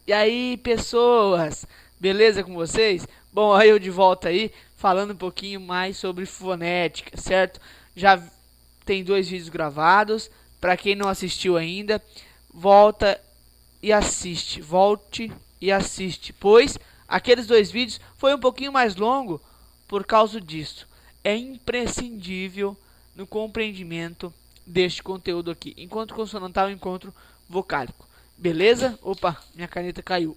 E aí, pessoas, beleza com vocês? Bom, aí eu de volta aí, falando um pouquinho mais sobre fonética, certo? Já tem 2 vídeos gravados, para quem não assistiu ainda, volta e assiste, volte e assiste, pois aqueles 2 vídeos foi um pouquinho mais longo por causa disso. É imprescindível no compreendimento deste conteúdo aqui, encontro consonantal e encontro vocálico. Beleza? Opa, minha caneta caiu.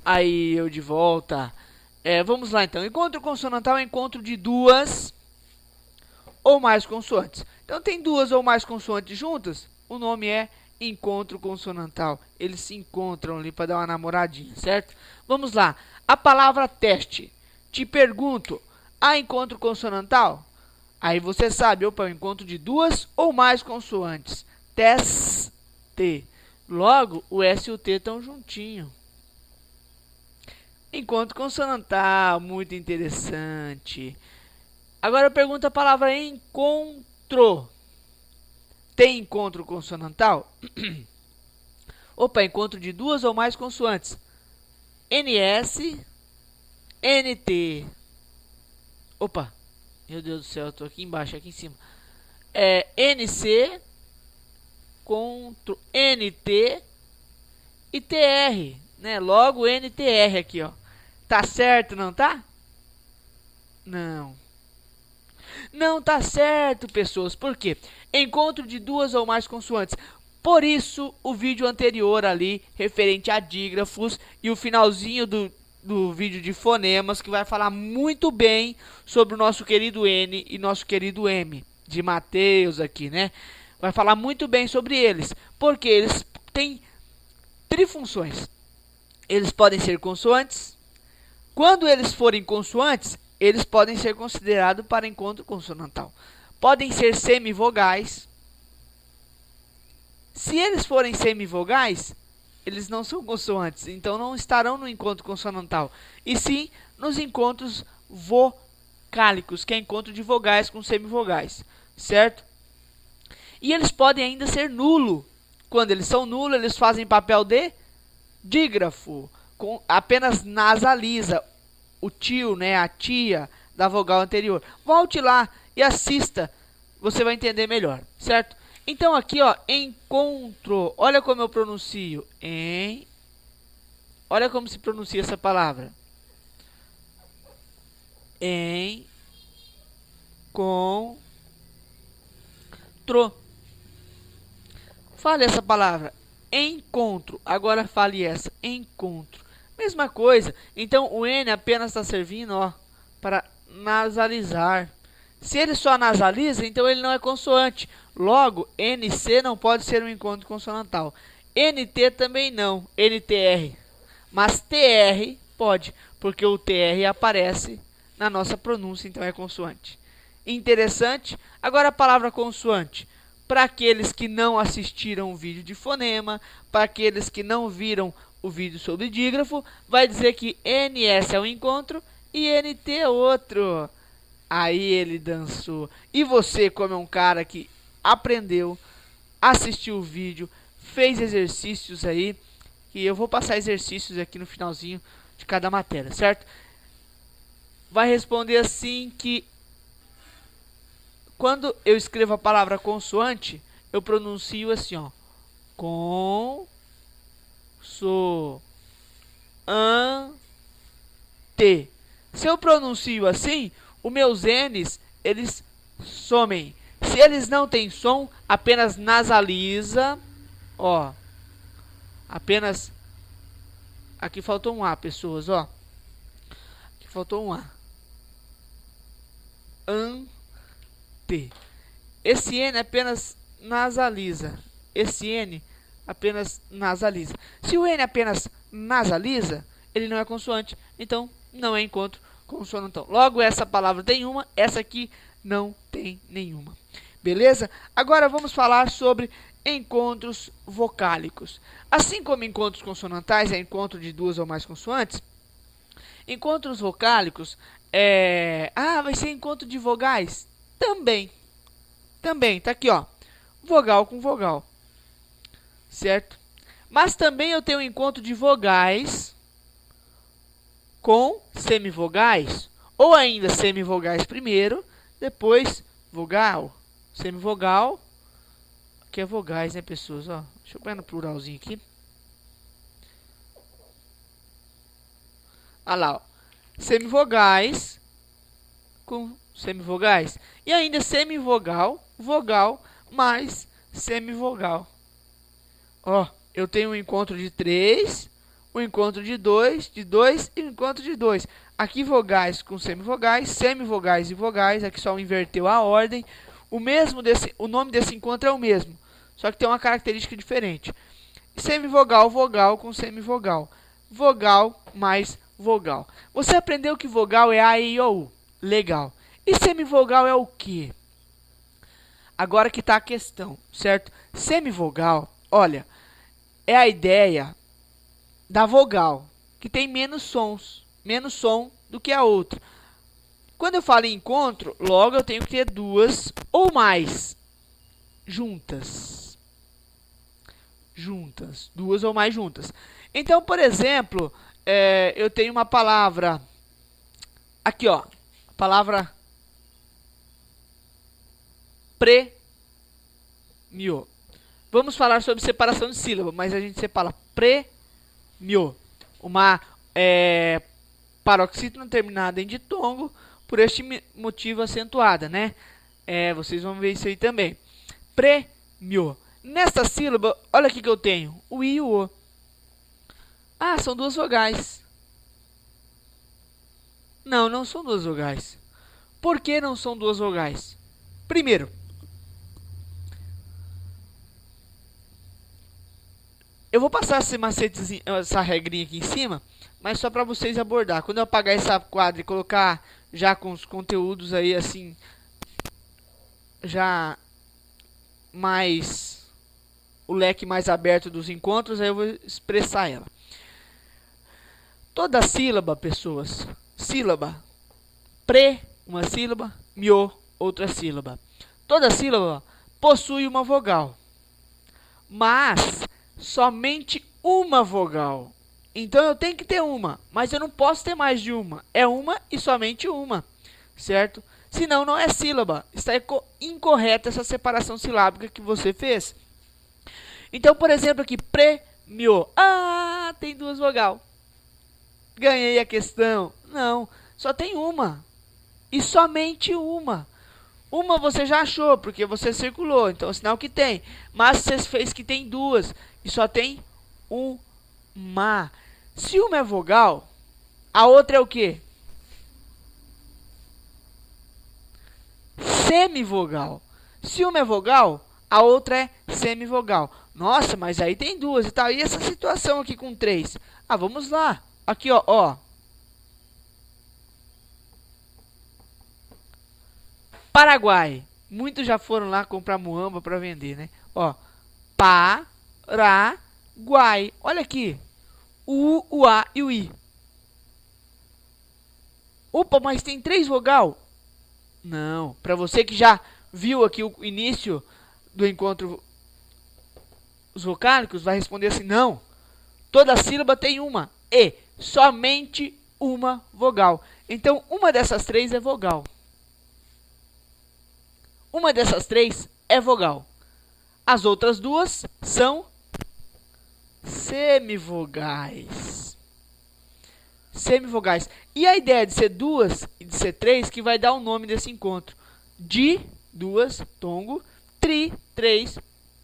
Aí eu de volta. Vamos lá então. Encontro consonantal é encontro de 2 ou mais consoantes. Então tem 2 ou mais consoantes juntas, o nome é encontro consonantal. Eles se encontram ali para dar uma namoradinha, certo? Vamos lá. A palavra teste. Te pergunto, há encontro consonantal? Aí você sabe, opa, o encontro de 2 ou mais consoantes. Teste. Logo, o S e o T estão juntinho. Encontro consonantal, muito interessante. Agora eu pergunto a palavra encontro. Tem encontro consonantal? Opa, encontro de 2 ou mais consoantes. NS, NT. Opa, meu Deus do céu, eu tô aqui embaixo, aqui em cima. NC, contra NT e TR, né? Logo NTR aqui, ó. Tá certo, não tá? Não. Não tá certo, pessoas. Por quê? Encontro de 2 ou mais consoantes. Por isso, o vídeo anterior ali, referente a dígrafos, e o finalzinho do vídeo de fonemas, que vai falar muito bem sobre o nosso querido N e nosso querido M, de Mateus aqui, né? Vai falar muito bem sobre eles, porque eles têm trifunções. Eles podem ser consoantes. Quando eles forem consoantes, eles podem ser considerados para encontro consonantal. Podem ser semivogais. Se eles forem semivogais, eles não são consoantes, então não estarão no encontro consonantal, e sim nos encontros vocálicos, que é encontro de vogais com semivogais, certo? E eles podem ainda ser nulo. Quando eles são nulo, eles fazem papel de dígrafo, apenas nasaliza o tio, né, a tia da vogal anterior. Volte lá e assista, você vai entender melhor, certo? Então aqui, ó, encontro. Olha como eu pronuncio. Olha como se pronuncia essa palavra. Encontro. Fale essa palavra. Encontro. Agora fale essa. Encontro. Mesma coisa. Então o N apenas está servindo, ó, para nasalizar. Se ele só nasaliza, então ele não é consoante. Logo, NC não pode ser um encontro consonantal. NT também não. NTR. Mas TR pode, porque o TR aparece na nossa pronúncia, então é consoante. Interessante. Agora a palavra consoante. Para aqueles que não assistiram o vídeo de fonema, para aqueles que não viram o vídeo sobre dígrafo, vai dizer que NS é um encontro e NT é outro. Aí ele dançou. E você, como é um cara que aprendeu, assistiu o vídeo, fez exercícios aí, e eu vou passar exercícios aqui no finalzinho de cada matéria, certo? Vai responder assim que quando eu escrevo a palavra consoante, eu pronuncio assim, ó. Consoante. Se eu pronuncio assim, os meus N's, eles somem. Se eles não têm som, apenas nasaliza, ó. Apenas, aqui faltou um A, pessoas, ó. Aqui faltou um A. Ante. Esse N apenas nasaliza. Esse N apenas nasaliza. Se o N apenas nasaliza, ele não é consoante. Então, não é encontro consonantal. Logo, essa palavra tem uma, essa aqui não tem nenhuma. Beleza? Agora vamos falar sobre encontros vocálicos. Assim como encontros consonantais é encontro de 2 ou mais consoantes, encontros vocálicos vai ser encontro de vogais? Também. Também, tá aqui, ó. Vogal com vogal. Certo? Mas também eu tenho um encontro de vogais com semivogais. Ou ainda semivogais primeiro, depois vogal. Semivogal, que é vogais, né, pessoas? Ó, deixa eu pôr no pluralzinho aqui. Olha lá, ó. Semivogais com semivogais. E ainda semivogal, vogal mais semivogal. Ó, eu tenho um encontro de 3, um encontro de 2 e um encontro de 2. Aqui vogais com semivogais, semivogais e vogais. Aqui só inverteu a ordem. O nome desse encontro é o mesmo, só que tem uma característica diferente. Semivogal, vogal com semivogal. Vogal mais vogal. Você aprendeu que vogal é A, I, O, U. Legal. E semivogal é o quê? Agora que está a questão, certo? Semivogal, olha, é a ideia da vogal, que tem menos som do que a outra. Quando eu falo em encontro, logo eu tenho que ter duas ou mais juntas. Duas ou mais juntas. Então, por exemplo, eu tenho uma palavra, aqui ó, a palavra prêmio. Vamos falar sobre separação de sílaba, mas a gente separa prêmio, uma paroxítona terminada em ditongo, por este motivo acentuada, né? Vocês vão ver isso aí também. Prêmio. Nesta sílaba, olha aqui que eu tenho o I e o O. Ah, são duas vogais. Não, não são duas vogais. Por que não são duas vogais? Primeiro, eu vou passar esse macetezinho, essa regrinha aqui em cima, mas só para vocês abordar. Quando eu apagar essa quadra e colocar já com os conteúdos aí assim, já mais o leque mais aberto dos encontros, aí eu vou expressar ela. Toda sílaba, pessoas, sílaba, uma sílaba, mio, outra sílaba. Toda sílaba possui uma vogal, mas somente uma vogal. Então eu tenho que ter uma, mas eu não posso ter mais de uma. É uma e somente uma, certo? Senão não é sílaba. Está incorreta essa separação silábica que você fez. Então, por exemplo, aqui, prêmio. Ah, tem duas vogais. Ganhei a questão. Não, só tem uma. E somente uma. Uma você já achou, porque você circulou. Então, é sinal que tem. Mas você fez que tem duas. E só tem uma. Se uma é vogal, a outra é o quê? Semivogal. Se uma é vogal, a outra é semivogal. Nossa, mas aí tem duas e tal. E essa situação aqui com 3? Ah, vamos lá. Aqui, ó. Paraguai. Muitos já foram lá comprar muamba para vender, né? Ó, Paraguai. Olha aqui. O U, o A e o I. Opa, mas tem 3 vogal? Não. Para você que já viu aqui o início do encontro os vocálicos, vai responder assim, não. Toda sílaba tem uma. E somente uma vogal. Então, uma dessas 3 é vogal. Uma dessas 3 é vogal. As outras 2 são semivogais. Semivogais. E a ideia de ser 2 e de ser 3 que vai dar o nome desse encontro. Di, 2, tongo. Tri, 3,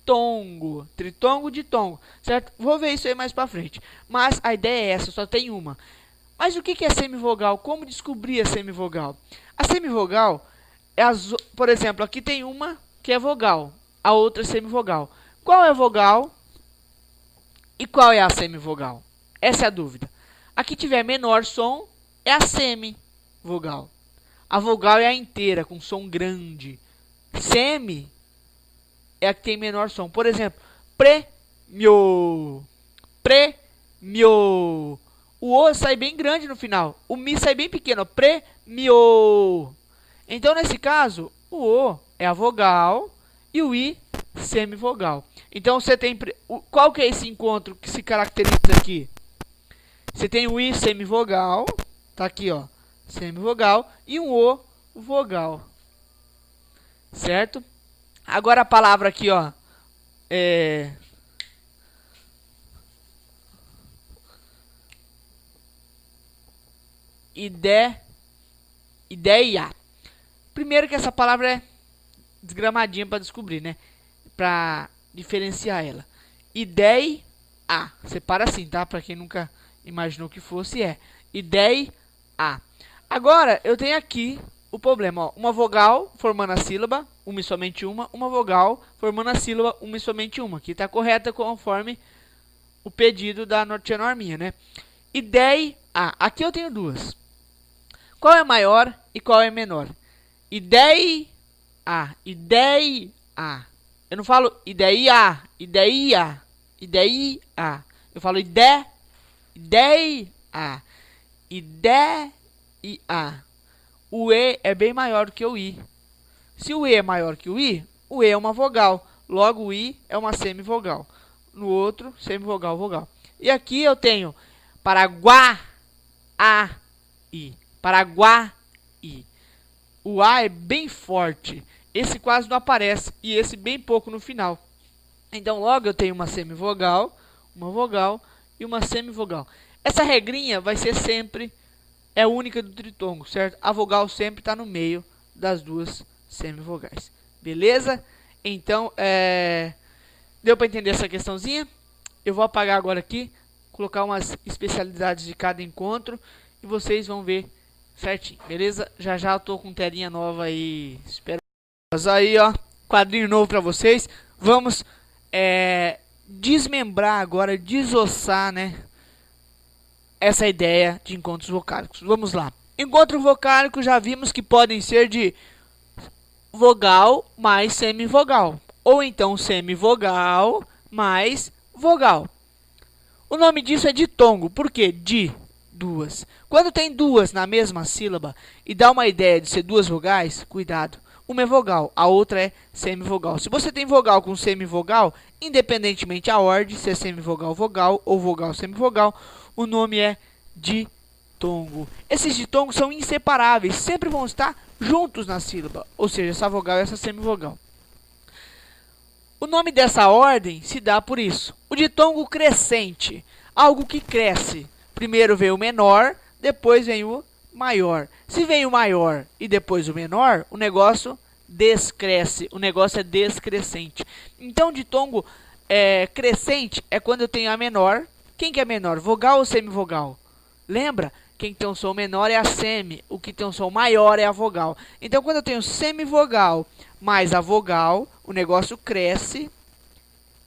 tongo. Tritongo, ditongo. Certo? Vou ver isso aí mais pra frente. Mas a ideia é essa, só tem uma. Mas o que é semivogal? Como descobrir a semivogal? A semivogal é por exemplo, aqui tem uma que é vogal, a outra é semivogal. Qual é a vogal e qual é a semivogal? Essa é a dúvida. A que tiver menor som é a semivogal. A vogal é a inteira, com som grande. Semi é a que tem menor som. Por exemplo, prêmio. Prêmio. O O sai bem grande no final. O Mi sai bem pequeno. Prêmio. Então, nesse caso, o O é a vogal e o I, semivogal. Então você tem... Qual que é esse encontro que se caracteriza aqui? Você tem o I semivogal, tá aqui, ó, semivogal, e um O vogal, certo? Agora a palavra aqui, ó, ideia. Primeiro que essa palavra é desgramadinha para descobrir, né? Para diferenciar ela. Ideia. Separa assim, tá? Para quem nunca imaginou que fosse, ideia. Agora eu tenho aqui o problema, ó, uma vogal formando a sílaba, uma e somente uma vogal formando a sílaba, uma e somente uma, que está correta conforme o pedido da tia Norminha, né? Ideia. Aqui eu tenho duas. Qual é maior e qual é menor? Ideia. Ideia. Eu não falo ideia. Eu falo ideia. Ideia. O E é bem maior do que o I. Se o E é maior que o E é uma vogal. Logo, o I é uma semivogal. No outro, semivogal, vogal. E aqui eu tenho Paraguai. Paraguai. O A é bem forte. Esse quase não aparece. E esse bem pouco no final. Então, logo eu tenho uma semivogal, uma vogal e uma semivogal. Essa regrinha vai ser sempre... É única do tritongo, certo? A vogal sempre está no meio das duas semivogais. Beleza? Então, deu para entender essa questãozinha? Eu vou apagar agora aqui, colocar umas especialidades de cada encontro e vocês vão ver certinho, beleza? Já já eu tô com telinha nova aí. Espero. Aí, ó, quadrinho novo para vocês. Vamos desmembrar agora, desossar, né? Essa ideia de encontros vocálicos. Vamos lá. Encontro vocálico já vimos que podem ser de vogal mais semivogal. Ou então semivogal mais vogal. O nome disso é ditongo. Por quê? Duas. Quando tem duas na mesma sílaba e dá uma ideia de ser duas vogais, cuidado. Uma é vogal, a outra é semivogal. Se você tem vogal com semivogal, independentemente a ordem, se é semivogal vogal ou vogal semivogal, o nome é ditongo. Esses ditongos são inseparáveis, sempre vão estar juntos na sílaba, ou seja, essa vogal e essa semivogal. O nome dessa ordem se dá por isso. O ditongo crescente, algo que cresce. Primeiro vem o menor, depois vem o maior. Se vem o maior e depois o menor, o negócio descresce, o negócio é descrescente. Então, ditongo crescente é quando eu tenho a menor. Quem que é menor, vogal ou semivogal? Lembra? Quem tem um som menor é a semi, o que tem um som maior é a vogal. Então, quando eu tenho semivogal mais a vogal, o negócio cresce,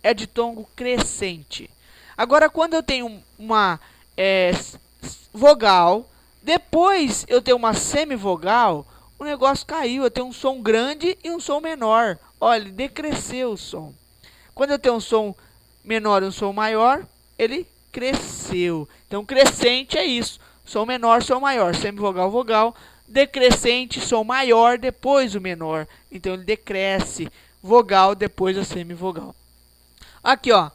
é ditongo crescente. Agora, quando eu tenho uma vogal, depois eu tenho uma semivogal, o negócio caiu, eu tenho um som grande e um som menor. Olha, ele decresceu o som. Quando eu tenho um som menor e um som maior, ele cresceu. Então, crescente é isso. Som menor, som maior. Semivogal, vogal. Decrescente, som maior, depois o menor. Então, ele decresce. Vogal, depois a semivogal. Aqui, ó.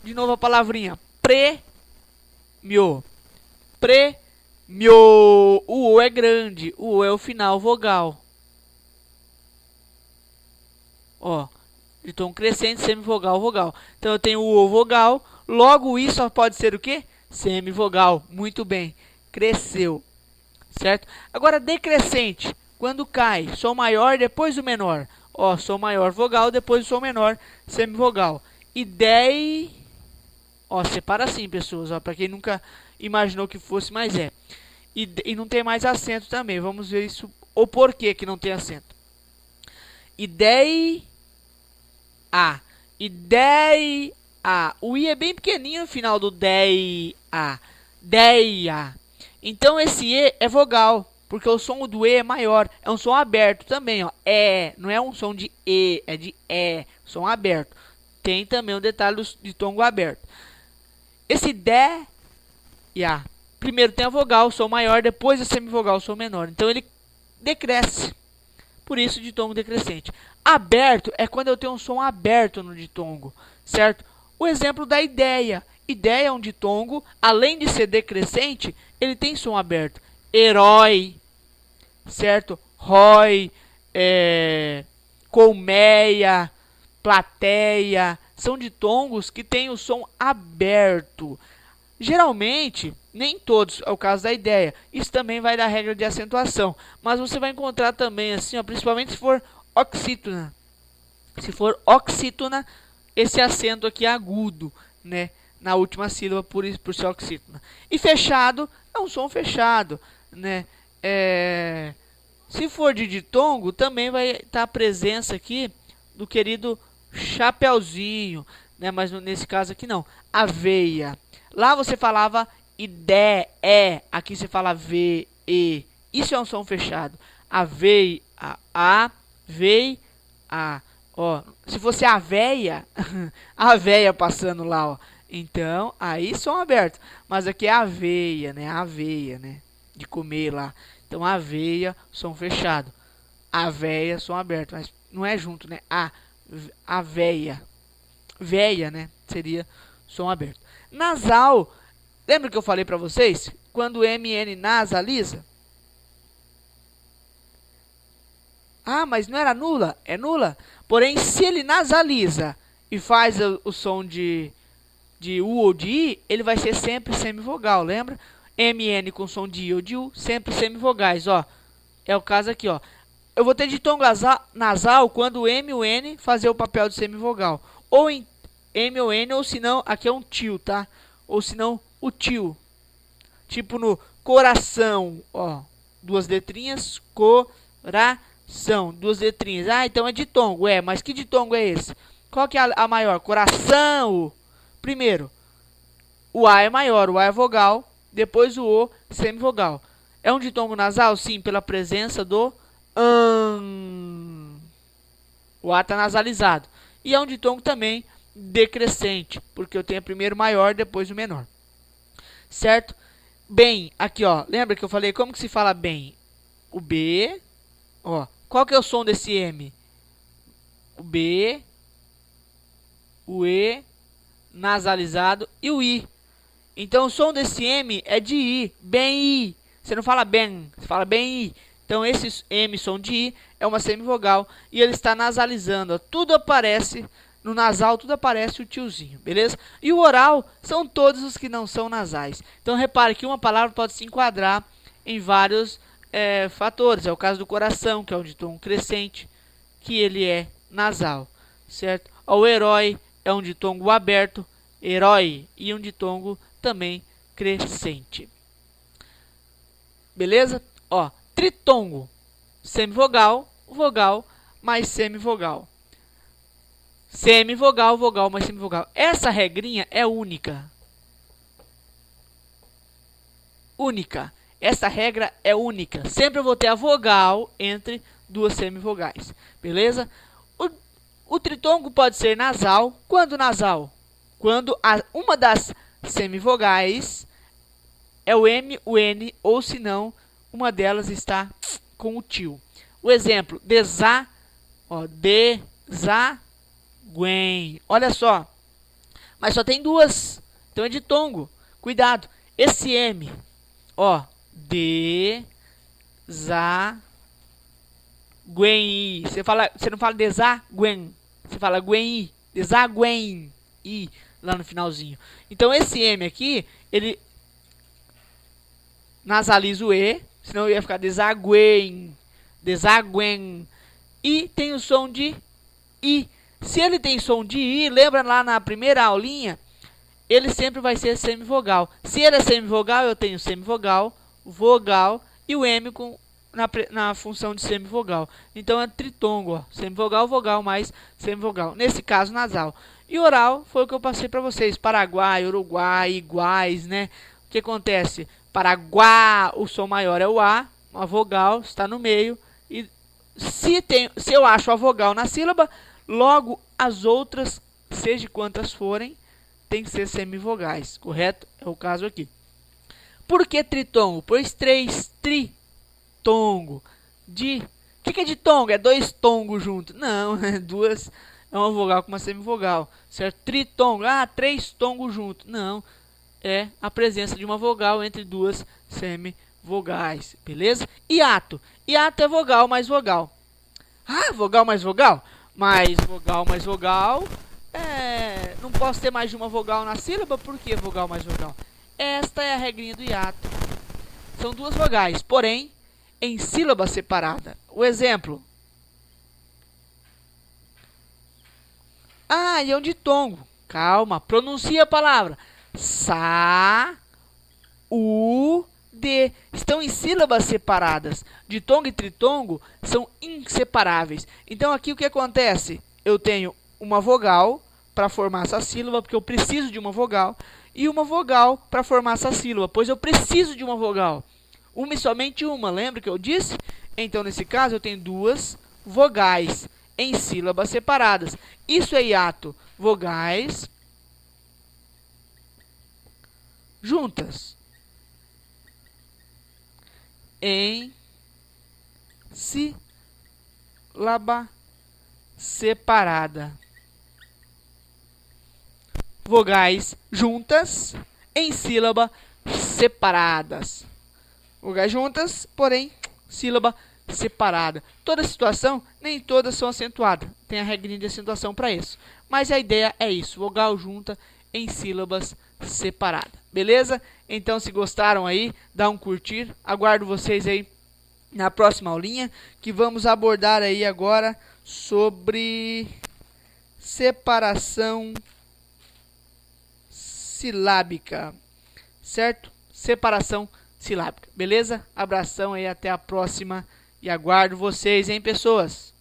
De novo a palavrinha. Prêmio. Prêmio. O O é grande. O O é o final vogal. Ó. De tom crescente, semivogal, vogal. Então, eu tenho o O vogal. Logo, isso só pode ser o quê? Semivogal. Muito bem. Cresceu. Certo? Agora, decrescente. Quando cai, som maior, depois o menor. Ó, som maior, vogal, depois o som menor, semivogal. Ideia. Ó, separa assim, pessoas. Ó, para quem nunca imaginou que fosse, mas é. E não tem mais acento também. Vamos ver isso. O porquê que não tem acento. Ideia. Ideia. O I é bem pequenininho no final do deia. Deia. Então esse E é vogal, porque o som do E é maior. É um som aberto também, ó. Não é um som de E, é de som aberto. Tem também o detalhe do ditongo aberto. Esse deia. Primeiro tem a vogal, som maior, depois a semivogal, som menor. Então ele decresce. Por isso ditongo decrescente. Aberto é quando eu tenho um som aberto no ditongo. certo? O exemplo da ideia. Ideia é um ditongo, além de ser decrescente, ele tem som aberto. Herói, certo? Rói, colmeia, plateia, são ditongos que têm o som aberto. Geralmente, nem todos, é o caso da ideia. Isso também vai da regra de acentuação. Mas você vai encontrar também, assim, ó, principalmente se for oxítona. Se for oxítona, esse acento aqui é agudo, né? Na última sílaba, por ser oxítona. E fechado, é um som fechado, né? Se for de ditongo, também vai estar a presença aqui do querido chapeuzinho, né? Mas nesse caso aqui não. Aveia. Lá você falava ideia, aqui você fala v, e. Isso é um som fechado. Aveia, a, vei, a. Ó, se fosse a véia, a véia passando lá, ó. Então, aí som aberto. Mas aqui é aveia, né? Aveia, né? De comer lá. Então, aveia, som fechado. Aveia, som aberto. Mas não é junto, né? Aveia. Véia, né? Seria som aberto. Nasal. Lembra que eu falei pra vocês? Quando o MN nasaliza. Ah, mas não era nula? É nula. Porém, se ele nasaliza e faz o som de U ou de I, ele vai ser sempre semivogal, lembra? MN com som de I ou de U, sempre semivogais, ó. É o caso aqui, ó. Eu vou ter ditongo nasal quando o M e o N fazer o papel de semivogal. Ou em M ou N, ou se não, aqui é um tio, tá? Ou se não, o tio. Tipo no coração, ó. Duas letrinhas, coração. Duas letrinhas. Ah, então é ditongo, mas que ditongo é esse? Qual que é a maior? Coração. Primeiro, o A é maior, o A é vogal, depois o O, semivogal. É um ditongo nasal? Sim, pela presença do O A está nasalizado. E é um ditongo também decrescente, porque eu tenho primeiro o maior, depois o menor. Certo? Bem, aqui ó, lembra que eu falei como que se fala bem? O B, ó, qual que é o som desse M? O B, o E, nasalizado e o I. Então o som desse M é de I, bem I. Você não fala bem, você fala bem I. Então esse M, som de I, é uma semivogal e ele está nasalizando. Tudo aparece no nasal, tudo aparece o tiozinho, beleza? E o oral são todos os que não são nasais. Então repare que uma palavra pode se enquadrar em vários fatores. É o caso do coração, que é um ditongo crescente, que ele é nasal, certo? O herói é um ditongo aberto, herói, e um ditongo também crescente. Beleza? Ó, tritongo, semivogal, vogal, mais semivogal. Semivogal, vogal, mais semivogal. Essa regrinha é única. Única. Essa regra é única. Sempre eu vou ter a vogal entre duas semivogais. Beleza? O tritongo pode ser nasal. Quando nasal? Quando uma das semivogais é o M, o N, ou se não, uma delas está com o tio. O exemplo, desagüen. Olha só. Mas só tem duas. Então é ditongo. Cuidado. Esse M, ó, desagüen. Você não fala desagüen. Você fala guen, desagüen, i, lá no finalzinho. Então, esse M aqui, ele nasaliza o E, senão ia ficar desagüen, desagüen. E tem o som de I. Se ele tem som de I, lembra lá na primeira aulinha, ele sempre vai ser semivogal. Se ele é semivogal, eu tenho semivogal, vogal e o M na função de semivogal. Então é tritongo, ó. Semivogal, vogal mais semivogal. Nesse caso, nasal. E oral foi o que eu passei para vocês. Paraguai, Uruguai, iguais, né? O que acontece? Paraguai, o som maior é o A, a vogal está no meio. E se eu acho a vogal na sílaba, logo as outras, seja quantas forem, tem que ser semivogais, correto? É o caso aqui. Por que tritongo? Pois três, tongo. O que é de tongo? É dois tongos juntos. Não, é duas é uma vogal com uma semivogal, certo? Tritongo, 3 tongos juntos. Não, é a presença de uma vogal entre duas semivogais, beleza? Hiato. Hiato é vogal mais vogal. Vogal mais vogal? Mas vogal mais vogal, não posso ter mais de uma vogal na sílaba. Por que vogal mais vogal? Esta é a regrinha do hiato. São duas vogais, porém, em sílaba separada. O exemplo. E é um ditongo. Calma, pronuncia a palavra. Sa, u, de. Estão em sílabas separadas. Ditongo e tritongo são inseparáveis. Então, aqui o que acontece? Eu tenho uma vogal para formar essa sílaba, porque eu preciso de uma vogal, e uma vogal para formar essa sílaba, pois eu preciso de uma vogal. Uma e somente uma, lembra que eu disse? Então, nesse caso, eu tenho duas vogais em sílabas separadas. Isso é hiato. Vogais juntas em sílaba separada. Vogais juntas em sílaba separadas. Vogais juntas, porém, sílaba separada. Toda situação, nem todas são acentuadas. Tem a regrinha de acentuação para isso. Mas a ideia é isso, vogal junta em sílabas separadas. Beleza? Então, se gostaram aí, dá um curtir. Aguardo vocês aí na próxima aulinha, que vamos abordar aí agora sobre separação silábica, certo? Separação silábica, beleza? Abração aí, até a próxima e aguardo vocês, hein, pessoas?